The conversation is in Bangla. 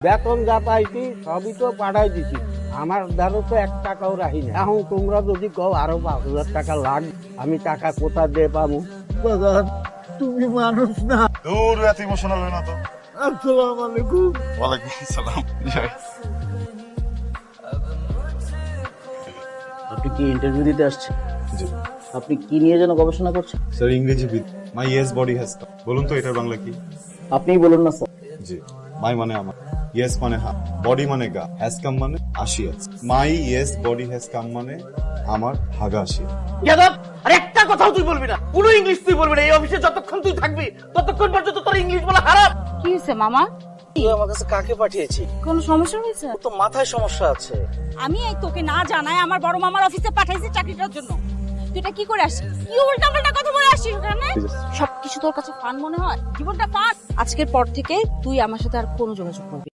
বেতন যা পাইছি সবই তো পাঠাই দিছি, আমার দ্বারা তো 1 টাকাও রাখি না। এখন তোমরা যদি কও আরো 5,000 টাকা লাগবে, আমি টাকা কোথা দিয়ে পাবো? বাজার, তুমি মানুষ না। দূর এত ইমোশনাল হয় না তো। আসসালামু আলাইকুম। ওয়ালাইকুম আসসালাম। আপনি কি ইন্টারভিউ দিতে আসছেন? জি আপনি কি নিয়ে যেন গবেষণা করছেন? স্যার, ইংরেজি বিদ মাই ইয়েস বডি হ্যাজ কাম। বলুন তো এটার বাংলা কি? আপনিই বলুন না স্যার। জি, মাই মানে আমার, ইয়েস মানে হ্যাঁ, বডি মানে গা, হ্যাজ কাম মানে আসিয়াছে। মাই ইয়েস বডি হ্যাজ কাম মানে আমার হাগা আসিয়া। ইয়াদব, আর একটা কথাও তুই বলবি না, কোনো ইংলিশ তুই বলবি না। এই অফিসে যতক্ষণ তুই থাকবি ততক্ষণ পর্যন্ত তোর ইংলিশ বলা হারাম। কি হয়েছে মামা? তুই আমার কাছে কাকে পাঠিয়েছি? কোনো সমস্যা হয়েছে? ও তো মাথায় সমস্যা আছে। আমি এই তোকে না জানাই আমার বড় মামার অফিসে পাঠাইছি চাকরিটার জন্য। তুই এটা কি করে আসছিস? কি উল্টাপাল্টা কথা বলে আসছিস ওখানে? সবকিছু তোর কাছে ফান মনে হয়? জীবনটা ফান। আজকের পর থেকে তুই আমার সাথে আর কোনো যোগাযোগ করবি না।